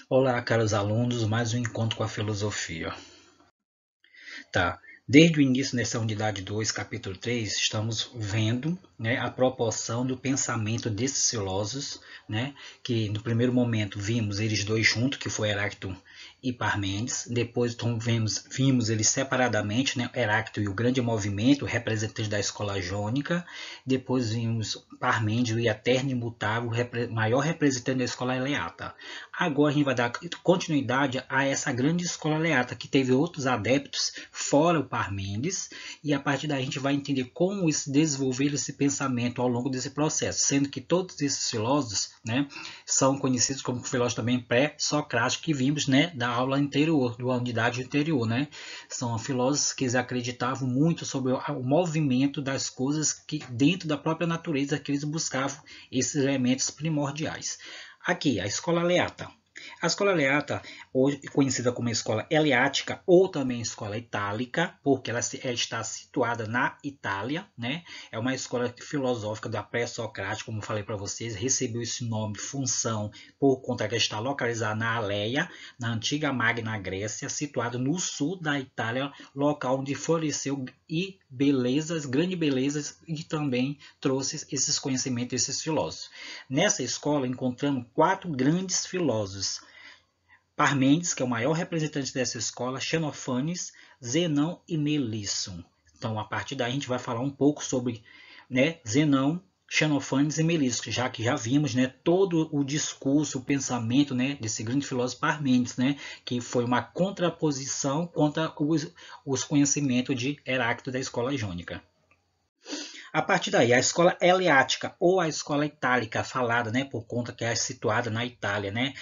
Olá, caros alunos, mais um encontro com a filosofia. Tá. Desde o início dessa unidade 2, capítulo 3, estamos vendo, né, a proporção do pensamento desses filósofos, né, que no primeiro momento vimos eles dois juntos, que foi Heráclito e Parmênides. Depois então, vimos eles separadamente, né, Heráclito e o grande movimento, representante da escola jônica. Depois vimos Parmênides, o eterno e imutável, maior representante da escola eleata. Agora a gente vai dar continuidade a essa grande escola eleata, que teve outros adeptos fora o Parmênides, e a partir daí a gente vai entender como se desenvolver esse pensamento ao longo desse processo, sendo que todos esses filósofos, né, são conhecidos como filósofos também pré-socráticos, que vimos, né, da aula anterior, da unidade anterior, né? São filósofos que acreditavam muito sobre o movimento das coisas que dentro da própria natureza, que eles buscavam esses elementos primordiais. Aqui, a escola Aleata. A escola Aleata, hoje conhecida como escola eleática ou também escola itálica, porque ela está situada na Itália, né? É uma escola filosófica da pré-socrática, como falei para vocês, recebeu esse nome, função, por conta que ela está localizada na Aleia, na antiga Magna Grécia, situada no sul da Itália, local onde floresceu e grandes belezas, e também trouxe esses conhecimentos, esses filósofos. Nessa escola encontramos quatro grandes filósofos: Parmênides, que é o maior representante dessa escola, Xenofanes, Zenão e Melisso. Então, a partir daí, a gente vai falar um pouco sobre, né, Zenão, Xenofanes e Melisso, já que já vimos, né, todo o discurso, o pensamento, né, desse grande filósofo Parmênides, né, que foi uma contraposição contra os conhecimentos de Heráclito da escola jônica. A partir daí, a escola eleática ou a escola itálica, falada, né, por conta que é situada na Itália, né,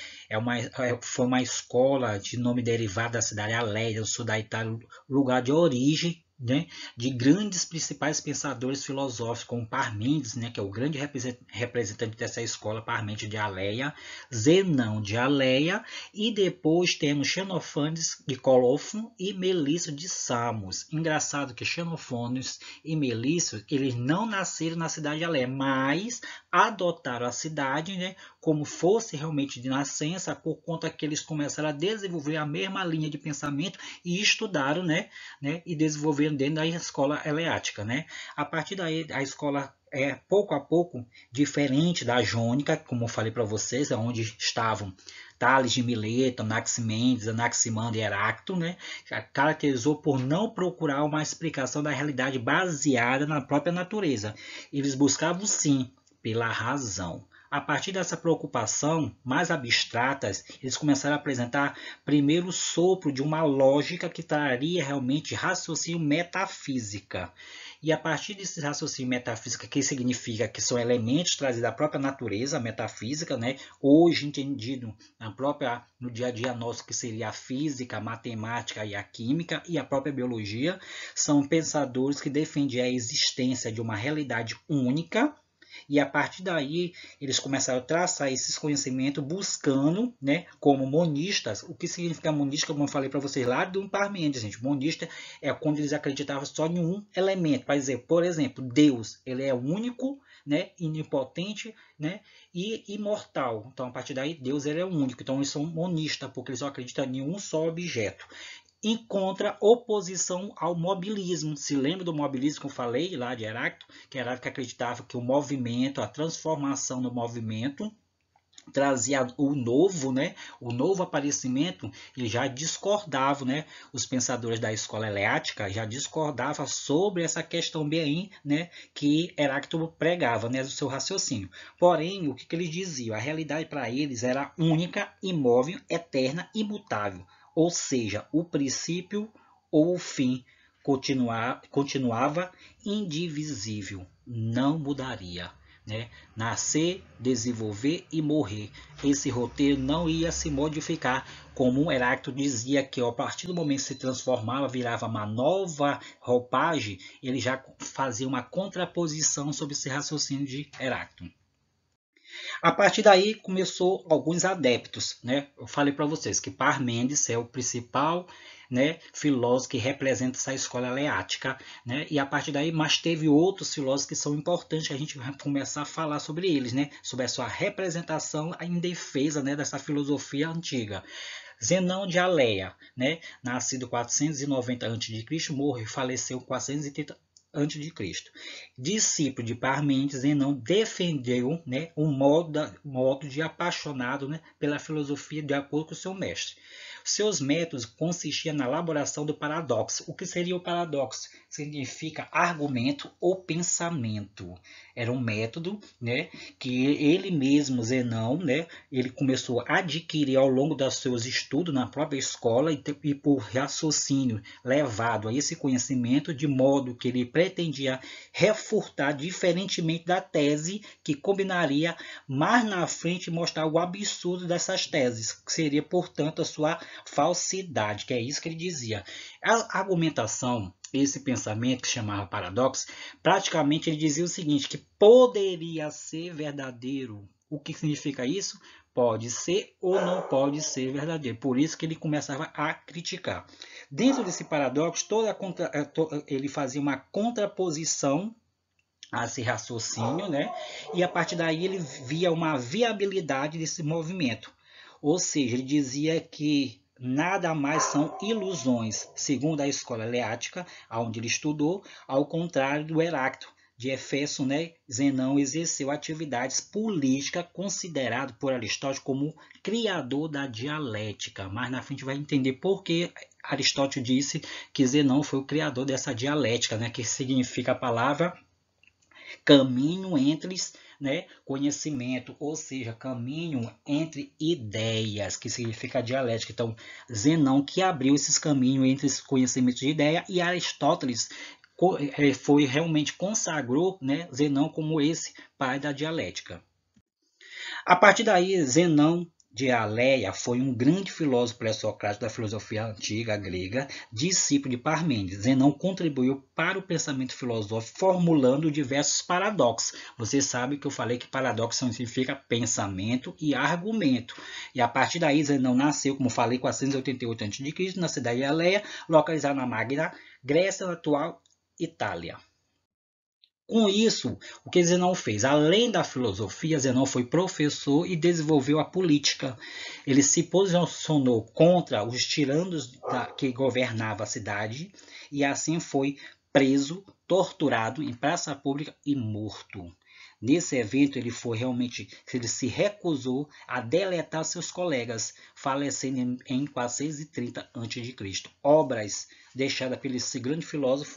foi uma escola de nome derivado da cidade Aleia, do sul da Itália, lugar de origem, né, de grandes principais pensadores filosóficos, como Parmênides, né, que é o grande representante dessa escola, Parmênides de Aleia, Zenão de Aleia, e depois temos Xenofanes de Colófon e Melisso de Samos. Engraçado que Xenofanes e Melisso, eles não nasceram na cidade de Alé, mas adotaram a cidade, né, como fosse realmente de nascença, por conta que eles começaram a desenvolver a mesma linha de pensamento e estudaram, e desenvolveram dentro da escola eleática, né? A partir daí, a escola é pouco a pouco diferente da jônica, como eu falei para vocês, onde estavam Tales de Mileto, Anaximenes, Anaximandro e Heráclito, né, caracterizou por não procurar uma explicação da realidade baseada na própria natureza. Eles buscavam, sim, pela razão. A partir dessa preocupação mais abstrata, eles começaram a apresentar primeiro o sopro de uma lógica que traria realmente raciocínio metafísica. E a partir desse raciocínio metafísica, que significa que são elementos trazidos da própria natureza, a metafísica, né? Hoje entendido no dia a dia nosso, que seria a física, a matemática e a química e a própria biologia, são pensadores que defendem a existência de uma realidade única, e a partir daí eles começaram a traçar esses conhecimentos buscando, né, como monistas. O que significa monista, como eu falei para vocês lá do Parmênides, gente. Monista é quando eles acreditavam só em um elemento. Para dizer, por exemplo, Deus, ele é único, né, onipotente, né, e imortal. Então, a partir daí, Deus ele é único. Então, eles são monistas, porque eles só acreditam em um só objeto. Encontra oposição ao mobilismo. Se lembra do mobilismo que eu falei lá de Heráclito? Que Heráclito acreditava que o movimento, a transformação no movimento, trazia o novo, né? O novo aparecimento, e já discordavam, né? Os pensadores da escola eleática já discordavam sobre essa questão bem, né? Que Heráclito pregava, né? Do seu raciocínio. Porém, o que eles diziam? A realidade para eles era única, imóvel, eterna, imutável. Ou seja, o princípio ou o fim continuava indivisível, não mudaria. Né? Nascer, desenvolver e morrer. Esse roteiro não ia se modificar, como Heráclito dizia que a partir do momento que se transformava, virava uma nova roupagem, ele já fazia uma contraposição sobre esse raciocínio de Heráclito. A partir daí começou alguns adeptos, né? Eu falei para vocês que Parmênides é o principal, né, filósofo que representa essa escola eleática, né? E a partir daí, mas teve outros filósofos que são importantes, que a gente vai começar a falar sobre eles, né? Sobre a sua representação em defesa, né, dessa filosofia antiga. Zenão de Aleia, né, nascido 490 a.C., morreu e faleceu 430 a.C. Discípulo de Parmênides, Zenão defendeu, né, um modo de apaixonado, né, pela filosofia de acordo com seu mestre. Seus métodos consistiam na elaboração do paradoxo. O que seria o paradoxo? Significa argumento ou pensamento. Era um método, né, que ele mesmo, Zenão, né, ele começou a adquirir ao longo dos seus estudos na própria escola e por raciocínio levado a esse conhecimento, de modo que ele pretendia refutar diferentemente da tese que combinaria mais na frente mostrar o absurdo dessas teses, que seria, portanto, a sua falsidade, que é isso que ele dizia. A argumentação, esse pensamento que se chamava paradoxo, praticamente ele dizia o seguinte, que poderia ser verdadeiro. O que significa isso? Pode ser ou não pode ser verdadeiro. Por isso que ele começava a criticar. Dentro desse paradoxo, ele fazia uma contraposição a esse raciocínio, né? E a partir daí ele via uma viabilidade desse movimento. Ou seja, ele dizia que nada mais são ilusões, segundo a escola eleática, onde ele estudou, ao contrário do Heráclito de Éfeso, né? Zenão exerceu atividades políticas, considerado por Aristóteles como criador da dialética. Mais na frente vai entender por que Aristóteles disse que Zenão foi o criador dessa dialética, né? Que significa a palavra caminho entre, né, conhecimento, ou seja, caminho entre ideias, que significa dialética. Então, Zenão que abriu esses caminhos entre os conhecimentos de ideia, e Aristóteles foi realmente consagrou, né, Zenão como esse pai da dialética. A partir daí, Zenão de Aleia foi um grande filósofo pré-socrático da filosofia antiga grega, discípulo de Parmênides. Zenão contribuiu para o pensamento filosófico formulando diversos paradoxos. Você sabe que eu falei que paradoxo significa pensamento e argumento. E a partir daí, Zenão nasceu, como falei, 488 a.C., na cidade de Aleia, localizada na Magna Grécia, na atual Itália. Com isso, o que Zenão fez? Além da filosofia, Zenão foi professor e desenvolveu a política. Ele se posicionou contra os tiranos que governavam a cidade e assim foi preso, torturado em praça pública e morto. Nesse evento, ele se recusou a deletar seus colegas, falecendo em 430 a.C. Obras deixadas pelo esse grande filósofo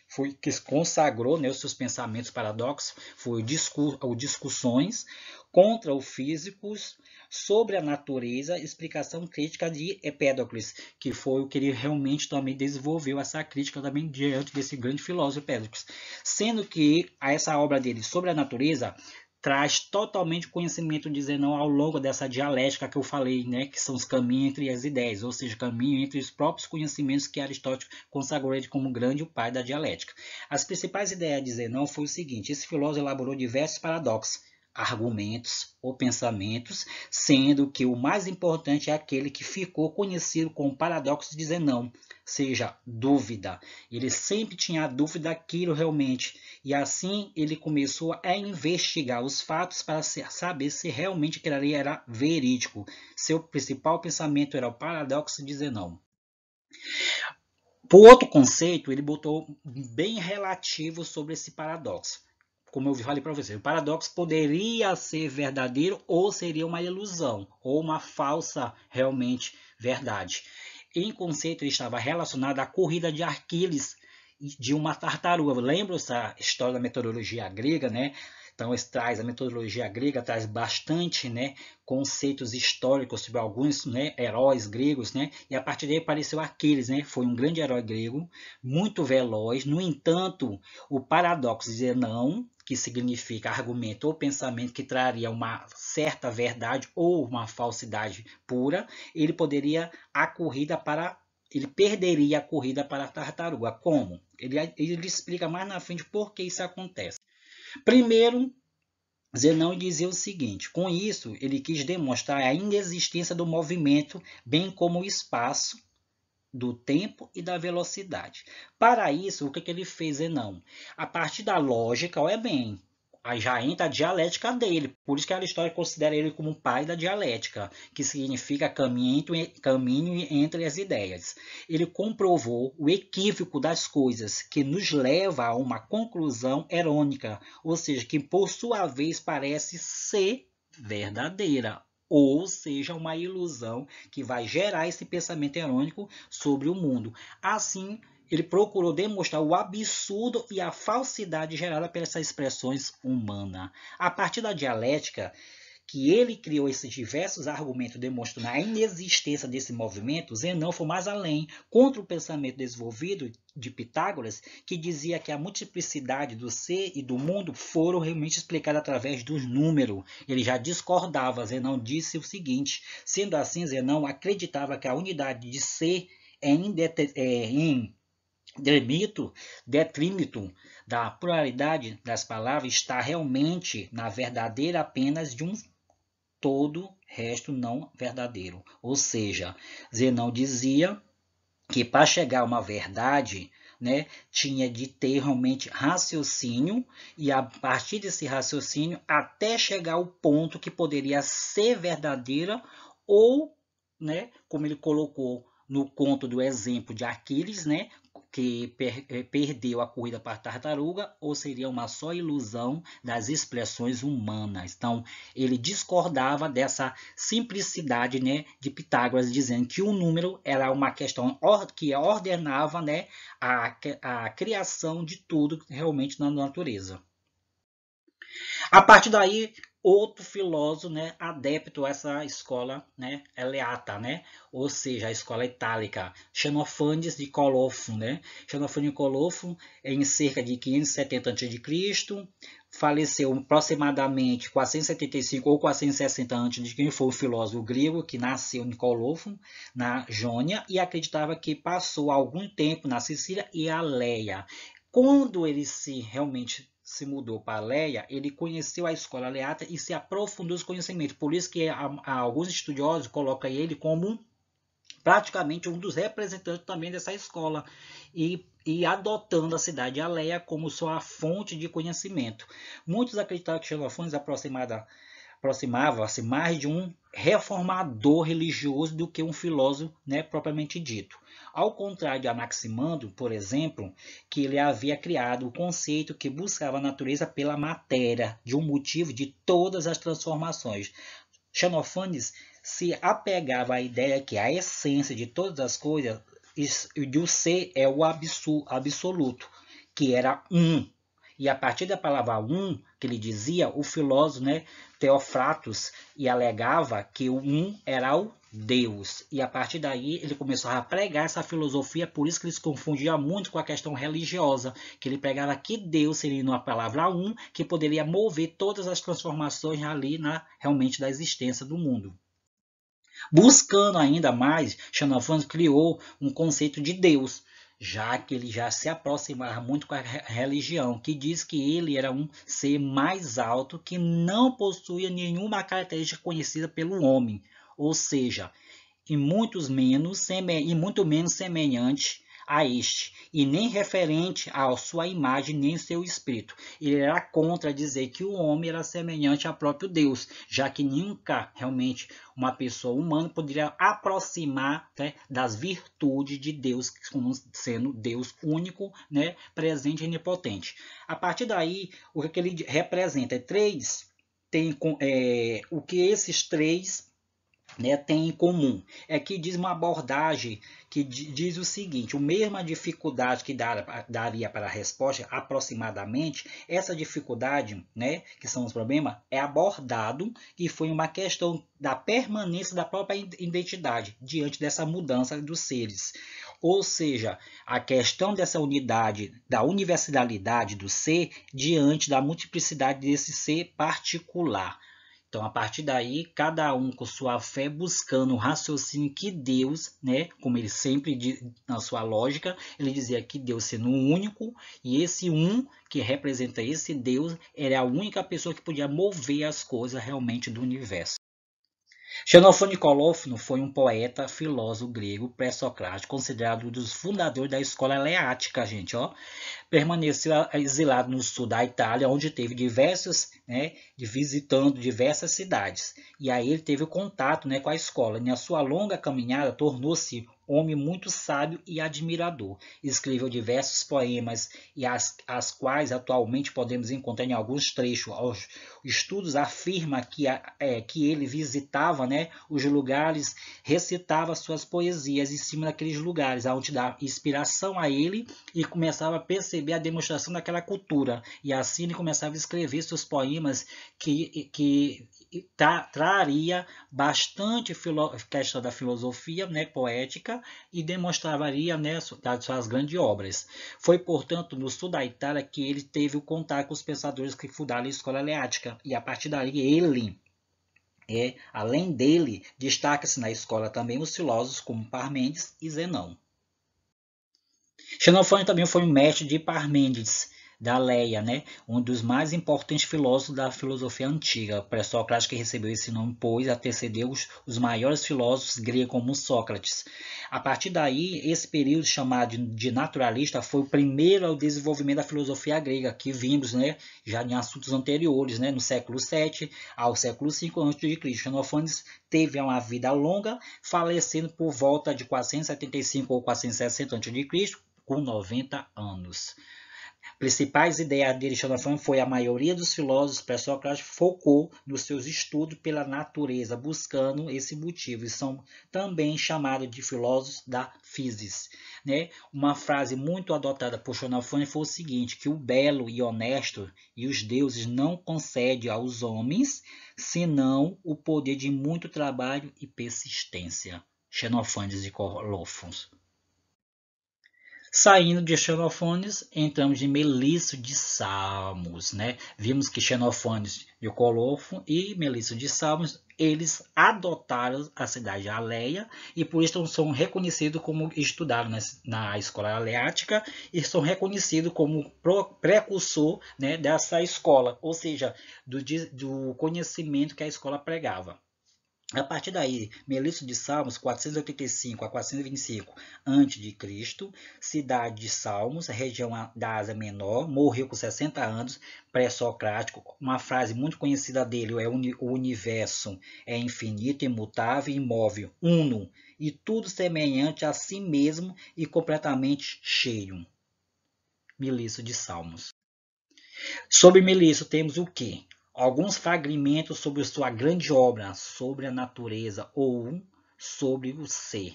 foi que consagrou, né, os seus pensamentos paradoxos, foi o Discussões contra os Físicos, sobre a natureza, explicação crítica de Empédocles, que foi o que ele realmente também desenvolveu essa crítica também diante desse grande filósofo Empédocles. Sendo que essa obra dele sobre a natureza traz totalmente conhecimento de Zenão ao longo dessa dialética que eu falei, né, que são os caminhos entre as ideias, ou seja, caminho entre os próprios conhecimentos que Aristóteles consagrou ele como grande pai da dialética. As principais ideias de Zenão foi o seguinte: esse filósofo elaborou diversos paradoxos, argumentos ou pensamentos, sendo que o mais importante é aquele que ficou conhecido como paradoxo de Zenão, seja dúvida. Ele sempre tinha a dúvida daquilo realmente, e assim ele começou a investigar os fatos para saber se realmente aquilo ali era verídico. Seu principal pensamento era o paradoxo de Zenão. Por outro conceito, ele botou bem relativo sobre esse paradoxo. Como eu falei para você, o paradoxo poderia ser verdadeiro ou seria uma ilusão, ou uma falsa, realmente, verdade. Em conceito, ele estava relacionado à corrida de Aquiles de uma tartaruga. Lembra essa história da metodologia grega, né? Então, a metodologia grega traz bastante, né, conceitos históricos sobre alguns, né, heróis gregos, né? E a partir daí apareceu Aquiles, né? Foi um grande herói grego, muito veloz. No entanto, o paradoxo de Zenão, que significa argumento ou pensamento que traria uma certa verdade ou uma falsidade pura, ele perderia a corrida para a tartaruga. Como? Ele explica mais na frente por que isso acontece. Primeiro, Zenão dizia o seguinte: com isso, ele quis demonstrar a inexistência do movimento, bem como o espaço, do tempo e da velocidade. Para isso, o que ele fez, Zenão? A partir da lógica, olha bem, aí já entra a dialética dele. Por isso que Aristóteles considera ele como o pai da dialética, que significa caminho entre as ideias. Ele comprovou o equívoco das coisas, que nos leva a uma conclusão errônica, ou seja, que por sua vez parece ser verdadeira, ou seja, uma ilusão que vai gerar esse pensamento errônico sobre o mundo. Assim, ele procurou demonstrar o absurdo e a falsidade gerada pelas expressões humanas. A partir da dialética, que ele criou esses diversos argumentos demonstrando a inexistência desse movimento, Zenão foi mais além, contra o pensamento desenvolvido de Pitágoras, que dizia que a multiplicidade do ser e do mundo foram realmente explicadas através dos números. Ele já discordava, Zenão disse o seguinte: sendo assim, Zenão acreditava que a unidade de ser em detrimento da pluralidade das palavras está realmente na verdadeira apenas de um todo resto não verdadeiro. Ou seja, Zenão dizia que para chegar a uma verdade, né, tinha de ter realmente raciocínio, e a partir desse raciocínio até chegar ao ponto que poderia ser verdadeira, ou, né, como ele colocou no conto do exemplo de Aquiles, né, que perdeu a corrida para a tartaruga, ou seria uma só ilusão das expressões humanas. Então, ele discordava dessa simplicidade, né, de Pitágoras, dizendo que o número era uma questão que ordenava, né, a criação de tudo realmente na natureza. A partir daí, outro filósofo, né, adepto a essa escola, né, eleata, né, ou seja, a escola itálica, Xenofanes de Colofo, né, Xenofanes de Colofo, em cerca de 570 a.C., faleceu aproximadamente 475 ou 460 a.C., que foi o filósofo grego que nasceu em Colofo, na Jônia, e acreditava que passou algum tempo na Sicília e Aleia. Quando ele se mudou para a Leia, ele conheceu a escola aleata e se aprofundou nos conhecimentos. Por isso que alguns estudiosos colocam ele como praticamente um dos representantes também dessa escola e adotando a cidade de Aleia como sua fonte de conhecimento. Muitos acreditavam que Xenofanes aproximava-se mais de um reformador religioso do que um filósofo, né, propriamente dito. Ao contrário de Anaximandro, por exemplo, que ele havia criado o conceito que buscava a natureza pela matéria, de um motivo de todas as transformações. Xenofanes se apegava à ideia que a essência de todas as coisas, do ser é o absoluto, que era um. E a partir da palavra um, que ele dizia, o filósofo, né, Teofratos, e alegava que o um era o Deus. E a partir daí ele começou a pregar essa filosofia, por isso que ele se confundia muito com a questão religiosa, que ele pregava que Deus seria uma palavra um, que poderia mover todas as transformações ali realmente da existência do mundo. Buscando ainda mais, Xenofanes criou um conceito de Deus, já que ele já se aproximava muito com a religião, que diz que ele era um ser mais alto que não possuía nenhuma característica conhecida pelo homem, ou seja, e muito menos semelhante a este, e nem referente à sua imagem nem seu espírito. Ele era contra dizer que o homem era semelhante ao próprio Deus, já que nunca realmente uma pessoa humana poderia aproximar, né, das virtudes de Deus, como sendo Deus único, né, presente e onipotente. A partir daí, o que ele representa? O que esses três, né, tem em comum é que diz uma abordagem que diz o seguinte: a mesma dificuldade que daria para a resposta aproximadamente, essa dificuldade, né, que são os problemas, é abordado e foi uma questão da permanência da própria identidade diante dessa mudança dos seres. Ou seja, a questão dessa unidade, da universalidade do ser diante da multiplicidade desse ser particular. Então, a partir daí, cada um com sua fé buscando o raciocínio que Deus, né, como ele sempre diz na sua lógica, ele dizia que Deus sendo único, e esse um que representa esse Deus, era a única pessoa que podia mover as coisas realmente do universo. Xenofônio Colófono foi um poeta, filósofo grego pré-socrático, considerado um dos fundadores da escola eleática, gente, ó. Permaneceu exilado no sul da Itália, onde teve visitando diversas cidades. E aí ele teve o contato, né, com a escola. E na sua longa caminhada tornou-se homem muito sábio e admirador. Escreveu diversos poemas, e as quais atualmente podemos encontrar em alguns trechos. Os estudos afirmam que ele visitava, né, os lugares, recitava suas poesias em cima daqueles lugares, onde dá inspiração a ele, e começava a perceber a demonstração daquela cultura. E assim ele começava a escrever seus poemas que traria bastante questão da filosofia, né, poética, e demonstraria, né, das suas grandes obras. Foi, portanto, no sul da Itália que ele teve o contato com os pensadores que fundaram a escola eleática, e a partir daí ele, além dele, destaca-se na escola também os filósofos como Parmênides e Zenão. Xenofônio também foi um mestre de Parmênides, da Leia, né? Um dos mais importantes filósofos da filosofia antiga. Pré-socrático, que recebeu esse nome, pois antecedeu os maiores filósofos gregos como Sócrates. A partir daí, esse período chamado de naturalista foi o primeiro ao desenvolvimento da filosofia grega, que vimos, né, já em assuntos anteriores, né, no século VII ao século V a.C. Xenofônio teve uma vida longa, falecendo por volta de 475 ou 460 a.C., com 90 anos. Principais ideias dele, Xenofônio, foi a maioria dos filósofos pré-socráticos focou nos seus estudos pela natureza, buscando esse motivo. E são também chamados de filósofos da physis. Né? Uma frase muito adotada por Xenofônio foi o seguinte, que o belo e honesto e os deuses não concedem aos homens, senão o poder de muito trabalho e persistência. Xenofônio de Colófono. Saindo de Xenofônios, entramos de Melisso de Samos, né? Vimos que Xenofônios de Colófono e Melisso de Samos, eles adotaram a cidade de Aleia e por isso são reconhecidos como estudaram na escola aleática e são reconhecidos como precursor, né, dessa escola, ou seja, do conhecimento que a escola pregava. A partir daí, Melisso de Samos, 485 a 425 a.C., cidade de Salmos, região da Ásia Menor, morreu com 60 anos, pré-socrático. Uma frase muito conhecida dele é: o universo é infinito, imutável e imóvel, uno, e tudo semelhante a si mesmo e completamente cheio. Melisso de Salmos. Sobre Melisso temos o quê? Alguns fragmentos sobre sua grande obra, sobre a natureza ou sobre o ser.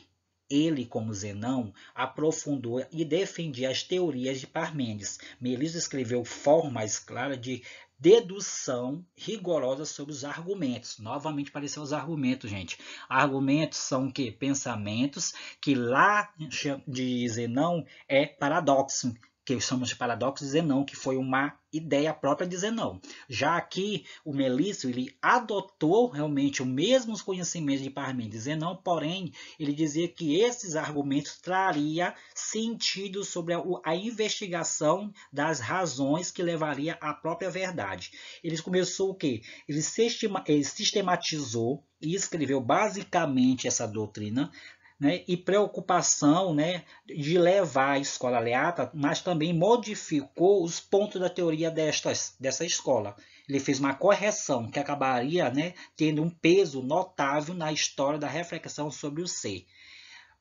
Ele, como Zenão, aprofundou e defendia as teorias de Parmênides. Melisso escreveu formas claras de dedução rigorosa sobre os argumentos. Novamente apareceu os argumentos, gente. Argumentos são que pensamentos que lá de Zenão é paradoxo, que chamamos de paradoxo de Zenão, que foi uma ideia própria de Zenão. Já aqui, o Melisso, ele adotou realmente os mesmos conhecimentos de Parmênides de Zenão, porém, ele dizia que esses argumentos trariam sentido sobre a investigação das razões que levaria à própria verdade. Ele começou o quê? Ele sistematizou e escreveu basicamente essa doutrina, né, e preocupação, né, de levar a escola aleata, mas também modificou os pontos da teoria dessa escola. Ele fez uma correção que acabaria, né, tendo um peso notável na história da reflexão sobre o ser.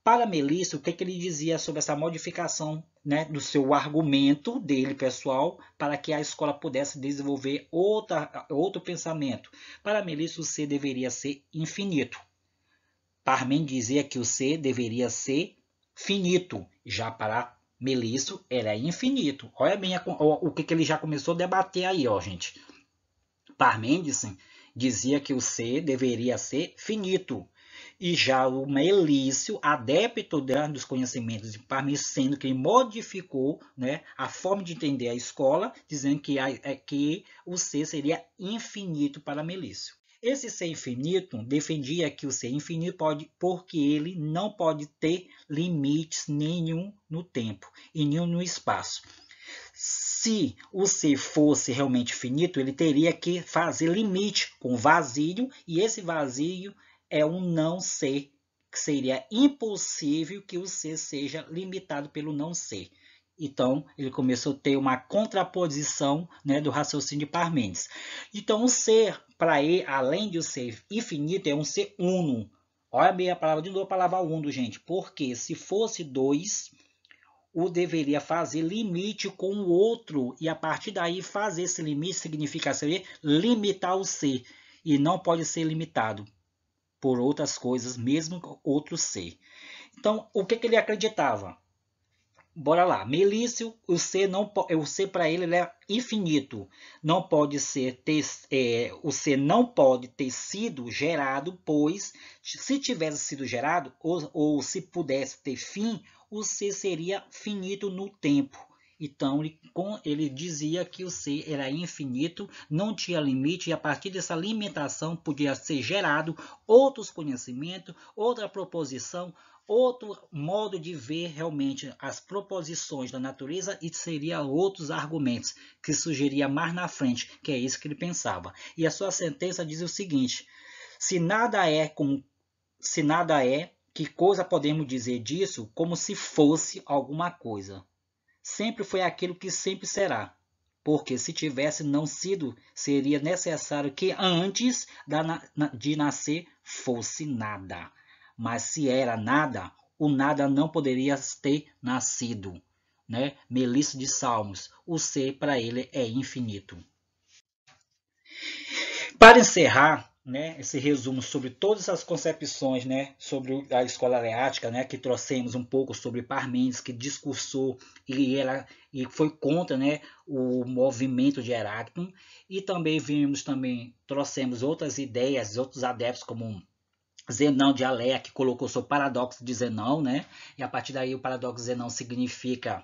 Para Melisso, o que ele dizia sobre essa modificação, né, do seu argumento dele pessoal para que a escola pudesse desenvolver outro pensamento? Para Melisso, o ser deveria ser infinito. Parmênides dizia que o ser deveria ser finito, já para Melisso era infinito. Olha bem o que ele já começou a debater aí, ó, gente. Parmênides dizia que o ser deveria ser finito. E já o Melício, adepto dos conhecimentos de Parmênides, sendo que ele modificou, né, a forma de entender a escola, dizendo que o ser seria infinito para Melício. Esse ser infinito defendia que o ser infinito pode, porque ele não pode ter limites nenhum no tempo e nenhum no espaço. Se o ser fosse realmente finito, ele teria que fazer limite com vazio, e esse vazio é um não ser, que seria impossível que o ser seja limitado pelo não ser. Então, ele começou a ter uma contraposição, né, do raciocínio de Parmênides. Então, o ser, para ele, além de ser infinito, é um ser uno. Olha bem a palavra, de novo a palavra uno, gente. Porque se fosse dois, o deveria fazer limite com o outro. E a partir daí, fazer esse limite significa limitar o ser. E não pode ser limitado por outras coisas, mesmo outro ser. Então, o que ele acreditava? Bora lá. Melício, o ser para ele é infinito. Não pode ser o ser não pode ter sido gerado, pois se tivesse sido gerado ou se pudesse ter fim, o ser seria finito no tempo. Então ele dizia que o ser era infinito, não tinha limite, e a partir dessa limitação podia ser gerado outros conhecimentos, outra proposição, outro modo de ver realmente as proposições da natureza, e seria outros argumentos que surgiria mais na frente, que é isso que ele pensava. E a sua sentença diz o seguinte: se nada é, que coisa podemos dizer disso como se fosse alguma coisa? Sempre foi aquilo que sempre será. Porque se tivesse não sido, seria necessário que antes de nascer fosse nada. Mas se era nada, o nada não poderia ter nascido. Né? Melício de Salmos, o ser para ele é infinito. Para encerrar, né, esse resumo sobre todas as concepções, né, sobre a escola eleática, né, que trouxemos um pouco sobre Parmênides, que discursou e foi contra, né, o movimento de Heráclito, e também trouxemos outras ideias, outros adeptos como Zenão de Alea, que colocou sobre o paradoxo de Zenão, né, e a partir daí o paradoxo de Zenão significa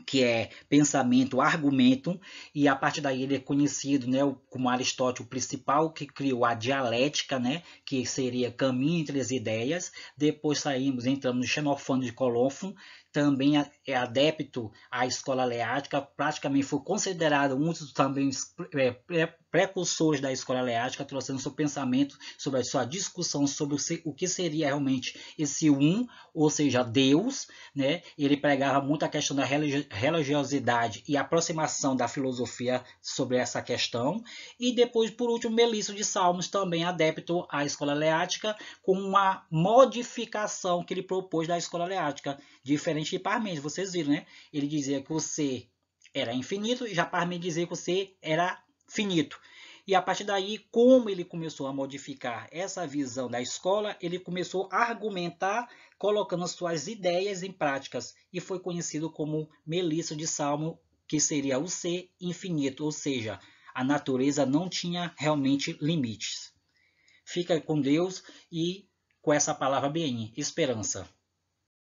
que é pensamento, argumento, e a partir daí ele é conhecido, né, como Aristóteles, o principal que criou a dialética, né, que seria caminho entre as ideias. Depois entramos no Xenofônio de Colófon, também é adepto à escola eleática, praticamente foi considerado um dos também precursores da escola eleática, trouxendo seu pensamento sobre a sua discussão sobre o que seria realmente esse ou seja, Deus, né? Ele pregava muito a questão da religiosidade e aproximação da filosofia sobre essa questão. E depois, por último, Melício de Salmos, também adepto à escola eleática, com uma modificação que ele propôs da escola eleática, diferente de Parmênides, vocês viram, né? Ele dizia que o ser era infinito, e já Parmênides dizia que o ser era finito. E a partir daí, como ele começou a modificar essa visão da escola, ele começou a argumentar, colocando suas ideias em práticas, e foi conhecido como Melício de Salmo, que seria o ser infinito, ou seja, a natureza não tinha realmente limites. Fica com Deus e com essa palavra bem, esperança.